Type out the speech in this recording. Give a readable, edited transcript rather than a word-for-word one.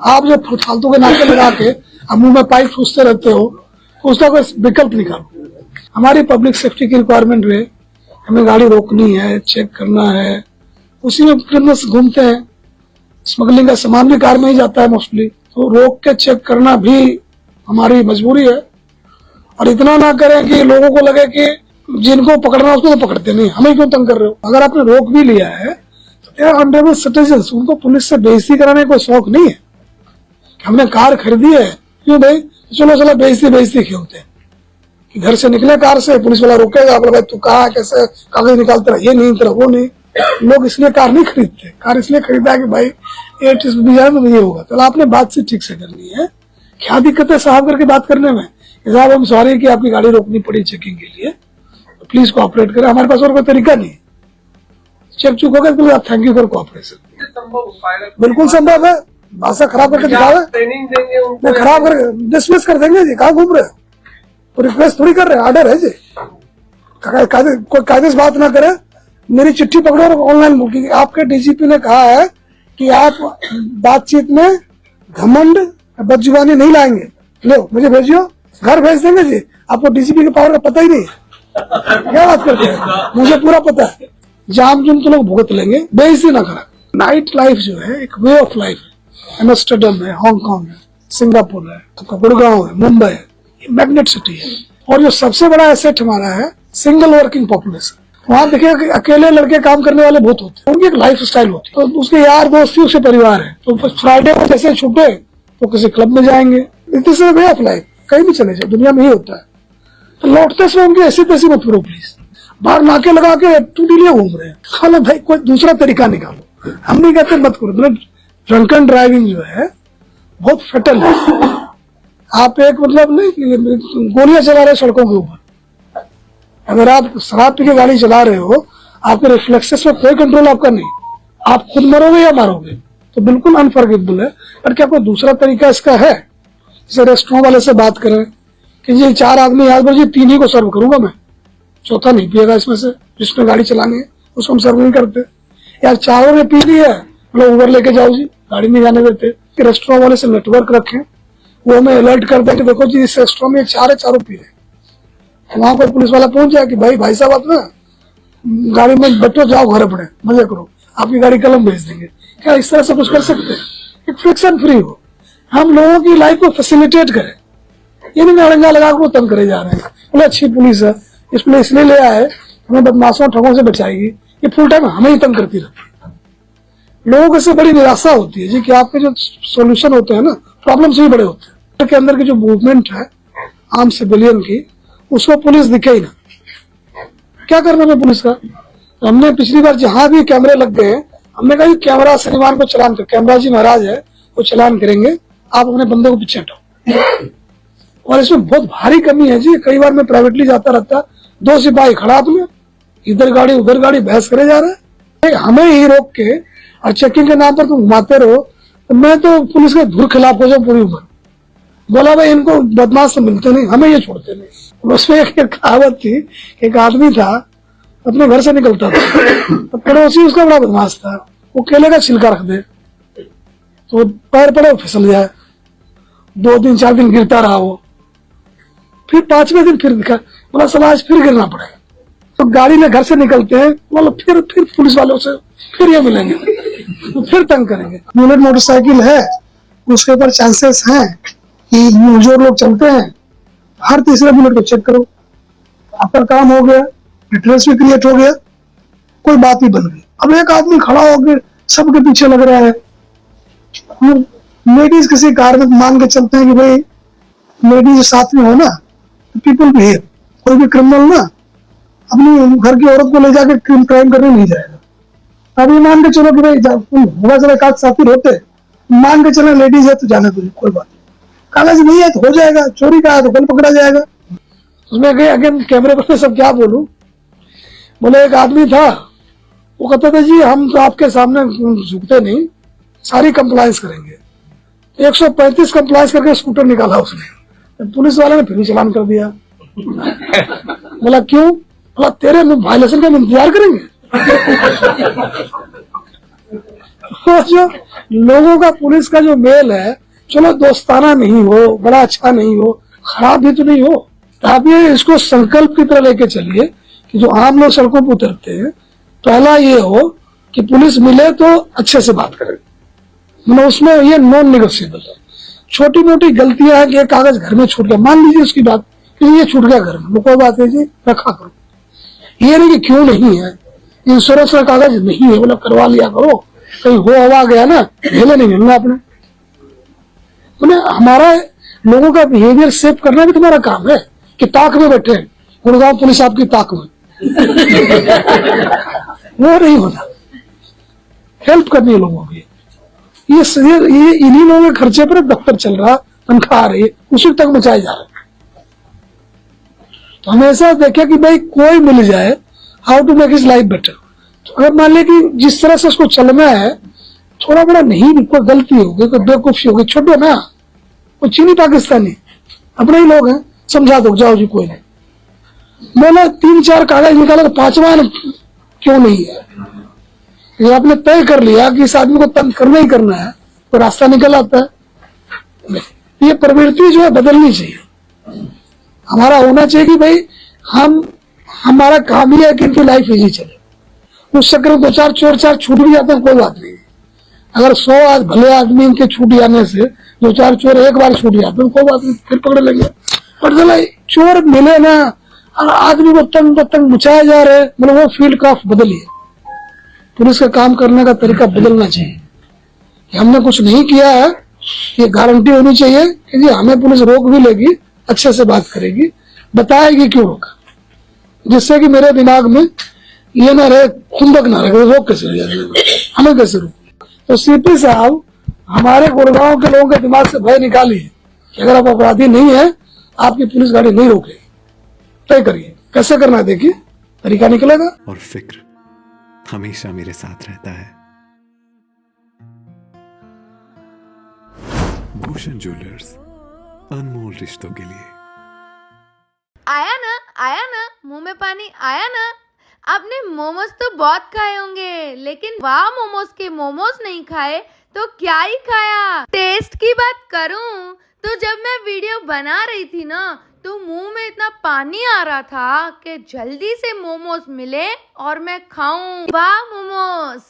आप जो फालतू के नाके लगा के अब मुंह में पाइप ठूसते रहते हो, उसका कोई विकल्प निकालो। हमारी पब्लिक सेफ्टी की रिक्वायरमेंट में हमें गाड़ी रोकनी है, चेक करना है, उसी में क्रिमिनल्स घूमते हैं। स्मगलिंग का सामान भी कार में ही जाता है मोस्टली, तो रोक के चेक करना भी हमारी मजबूरी है। और इतना ना करें कि लोगों को लगे कि जिनको पकड़ना है उसको तो पकड़ते नहीं, हमें क्यों तंग कर रहे हो। अगर आपने रोक भी लिया है तो ऑनरेबल सिटीजन्स, उनको पुलिस से बेइज्जती कराने का कोई शौक नहीं है। हमने कार खरीदी है, क्यों भाई, चलो बेइज्जती खेलते हैं कि घर से निकले कार से, पुलिस वाला रोकेगा, भाई तू कहा कैसे कागज निकालते रहा, ये नहीं तेरा वो नहीं। लोग इसलिए कार नहीं खरीदते, कार इसलिए खरीदा है कि भाई ये ये होगा। तो आपने बातचीत ठीक से करनी है। क्या दिक्कत है साहब करके बात करने में, साहब हम सॉरी कि आपकी गाड़ी रोकनी पड़ी चेकिंग के लिए, तो प्लीज कोऑपरेट करें, हमारे पास और कोई तरीका नहीं। चेक चुक हो गया तो आप थैंक यू फॉर कोऑपरेशन। बिल्कुल संभव है, भाषा खराब करके दिखावे, नहीं खराब कर डिसमिस कर देंगे जी, कहाँ घूम रहे हो, तो रिक्वेस्ट थोड़ी कर रहे हैं, ऑर्डर है जी। कोई कायदे बात ना करे, मेरी चिट्ठी पकड़ो और ऑनलाइन बुकिंग। आपके डीजीपी ने कहा है कि आप बातचीत में घमंड बदजुबानी नहीं लाएंगे, लो मुझे भेजियो, घर भेज देंगे जी। आपको डीजीपी के पावर का पता ही नहीं है, क्या बात करते हैं, मुझे पूरा पता है। जाम जुम तो लोग भुगत लेंगे, बेइज्जती ना करा। नाइट लाइफ जो है एक वे ऑफ लाइफ है। एम्स्टर्डम है, हांगकांग है, सिंगापुर है, गुड़गांव है, मुंबई है, ये मैग्नेट सिटी है। और जो सबसे बड़ा एसेट हमारा है सिंगल वर्किंग पॉपुलेशन। वहाँ देखिए कि अकेले लड़के काम करने वाले बहुत होते हैं, उनकी एक लाइफ स्टाइल होती है, तो उसके यार दोस्त ही उसके परिवार है। तो फ्राइडे को जैसे छुटे तो किसी क्लब में जाएंगे, this is way of life. कहीं भी चले जाए दुनिया में ही होता है। तो लौटते समय उनकी ऐसी तैसी मत करो प्लीज, बाहर नाके लगा के टूटी लिए घूम रहे हैं। खाना भाई कोई दूसरा तरीका निकालो, हम नहीं कहते मत करो। मतलब ड्रंकन ड्राइविंग जो है बहुत फटल है। आप एक मतलब नहीं गोलियां चला रहे सड़कों के ऊपर, अगर आप शराब पी के गाड़ी चला रहे हो, आपके रिफ्लेक्सेस में कोई कंट्रोल आपका नहीं, आप खुद मरोगे या मारोगे, तो बिल्कुल अनफॉरगिवेबल है। पर क्या कोई दूसरा तरीका इसका है? जैसे रेस्टोरेंट वाले से बात करें कि जी 4 आदमी याद जी 3 ही को सर्व करूंगा मैं, चौथा नहीं पिएगा इसमें से, जिसमें गाड़ी चलानी है उसको हम सर्व नहीं करते। यार 4 ने पी ली है, लोग उबर लेके जाओ जी, गाड़ी नहीं जाने देते। रेस्टोरेंट वाले से नेटवर्क रखें, वो हमें अलर्ट कर दे कि देखो जी इस रेस्टोरेंट में 4 है, चारों पी रहे। वहां पर पुलिस वाला पहुंच जाए कि भाई साहब आप ना गाड़ी में बैठो, जाओ घर अपने मजे करो, आपकी गाड़ी कलम भेज देंगे। क्या इस तरह से कुछ कर सकते हैं? एक फ्रिक्शन फ्री हो, हम लोगों की लाइफ को फैसिलिटेट करें, ये नहीं अड़ंगा लगा को तंग करे जा रहे हैं। बोले अच्छी पुलिस है, इस पुलिस इसलिए ले आए हमें बदमाशों ठगों से बचाएगी, ये फुल टाइम हमें ही तंग करती रहती है। लोगों को इससे बड़ी निराशा होती है जी कि आपके जो सोल्यूशन होते हैं ना, प्रॉब्लम से भी बड़े होते हैं। के अंदर की जो मूवमेंट है आम सिविलियन की, उसको पुलिस दिखे ही ना। क्या करना है पुलिस का? हमने पिछली बार जहां भी कैमरे लग गए, हमने कहा कैमरा शनिवार को चलान कर, कैमरा जी महाराज है वो चलान करेंगे, आप अपने बंदे को पीछे हटाओ। और इसमें बहुत भारी कमी है जी। कई बार मैं प्राइवेटली जाता रहता, 2 सिपाही खड़ा अपने, इधर गाड़ी उधर गाड़ी, बहस करे जा रहे हैं। हमें ही रोक के और चेकिंग के नाम पर तुम घुमाते रहो, तो मैं तो पुलिस के धुर खिलाफ हो जाऊं पूरी उम्र। बोला भाई इनको बदमाश से मिलते नहीं, हमें ये छोड़ते नहीं। उसमें एक कहावत थी, एक आदमी था अपने घर से निकलता था, तो पड़ोसी उसका बड़ा बदमाश था, वो केले का छिलका रख दे तो पैर पड़े फिसल जाए, 2 दिन 4 दिन गिरता रहा वो, फिर 5वें दिन फिर दिखा, बोला समाज फिर गिरना पड़ेगा। तो गाड़ी में घर से निकलते हैं, बोला फिर पुलिस वालों से फिर ये मिलेंगे, तो फिर तंग करेंगे। बुलेट मोटरसाइकिल है, उसके ऊपर चांसेस हैं कि जो लोग चलते हैं हर तीसरे बुलेट को चेक करो, आपका काम हो गया, डिटेल्स भी क्रिएट हो गया, कोई बात ही बन गई। अब एक आदमी खड़ा होकर सबके पीछे लग रहा है। लेडीज किसी कार में मान के चलते हैं कि भाई लेडीज साथ में हो ना, पीपल बिहेव। कोई भी क्रिमिनल ना अपनी घर की औरत को ले जाकर क्राइम करने नहीं जाएगा। अब ये मान के चलो कि भाई होगा चले काज साथी होते, मान के चले लेडीज है तो जाने दो, कोई बात नहीं, कागज नहीं है तो हो जाएगा, चोरी का है तो कल पकड़ा जाएगा। उसमें गए अगेन कैमरे पर सब क्या बोलूं। बोले एक आदमी था, वो कहते थे जी हम तो आपके सामने झुकते नहीं, सारी कंप्लायंस करेंगे। 135 कंप्लायंस करके स्कूटर निकाला उसने, पुलिस वाले ने फिर भी चलान कर दिया। बोला क्यों? बोला तेरे वायलेशन का इंतजार करेंगे। वो जो लोगों का पुलिस का जो मेल है, चलो दोस्ताना नहीं हो, बड़ा अच्छा नहीं हो, खराब भी तो नहीं हो, तो आप ये इसको संकल्प की तरह लेके चलिए कि जो आम लोग सड़कों पर उतरते हैं, पहला ये हो कि पुलिस मिले तो अच्छे से बात करें, मतलब उसमें ये नॉन निगोशिएबल है। छोटी मोटी गलतियां हैं कि एक कागज घर में छूट गया, मान लीजिए उसकी बात कि ये छूट गया घर में, कोई बात है जी, रखा करो। ये नहीं कि क्यों नहीं है, इंश्योरेंस का कागज नहीं है, मतलब करवा लिया करो, कहीं हो हवा गया ना, ढेले नहीं मिलना अपने। हमारा लोगों का बिहेवियर सेव करना भी तुम्हारा काम है कि ताक में बैठे हैं, गुड़गांव पुलिस आपकी ताक में वो नहीं होना, हेल्प करनी है लोगों की। ये इन्हीं लोगों के खर्चे पर दफ्तर चल रहा, तनख्वाह आ रही है, उसी तक मचाए जा रहे हैं। तो हमेशा देखे कि भाई कोई मिल जाए, how to make his life better. तो अगर मान लिया कि जिस तरह से उसको चलना है, थोड़ा बड़ा नहीं, कोई गलती होगी, कोई बेवकूफी होगी, छोड़ो ना, वो चीनी पाकिस्तानी अपने ही लोग हैं, समझा दो, जाओ जी कोई नहीं। मैंने 3-4 कागज निकाला तो 5वां क्यों नहीं है? ये आपने तय कर लिया कि इस आदमी को तंग करना ही करना है, तो रास्ता निकल आता है। ये प्रवृत्ति जो है बदलनी चाहिए। हमारा होना चाहिए कि भाई हमारा काम ही है कि इनकी लाइफ इजी चले। उस चक्कर में 2-4 चोर 4 छूट भी जाते हैं, कोई बात नहीं। अगर 100 भले आदमी इनके छूट जाने से 2-4 चोर एक बार छूट जाते हैं, कोई बात नहीं, फिर पकड़ लेंगे। पर चला चोर मिले ना, आदमी को तंग मचाए जा रहे, मतलब वो फील्ड क्राफ्ट बदलिए। पुलिस का काम करने का तरीका बदलना चाहिए कि हमने कुछ नहीं किया है, ये गारंटी होनी चाहिए कि जी हमें पुलिस रोक भी लेगी, अच्छे से बात करेगी, बताएगी क्यों रोका, जिससे कि मेरे दिमाग में ये ना रहे, खुंदक ना रहे, रोक कैसे लिया, हमें कैसे रोक। तो सीपी साहब हमारे गुड़गांव के लोगों के दिमाग से भय निकालिए कि अगर आप अपराधी नहीं है, आपकी पुलिस गाड़ी नहीं रोकेगी। तय करिए कैसे करना है, देखिए तरीका निकलेगा। और फिक्र हमेशा मेरे साथ रहता है। भूषण ज्वेलर्स, अनमोल रिश्तों के लिए। आया ना, मुंह में पानी आया ना। आपने मोमोज तो बहुत खाए होंगे, लेकिन वाह मोमोज के मोमोज नहीं खाए तो क्या ही खाया। टेस्ट की बात करूं तो जब मैं वीडियो बना रही थी ना, तो मुंह में इतना पानी आ रहा था कि जल्दी से मोमोज मिले और मैं खाऊं। वाह मोमोज।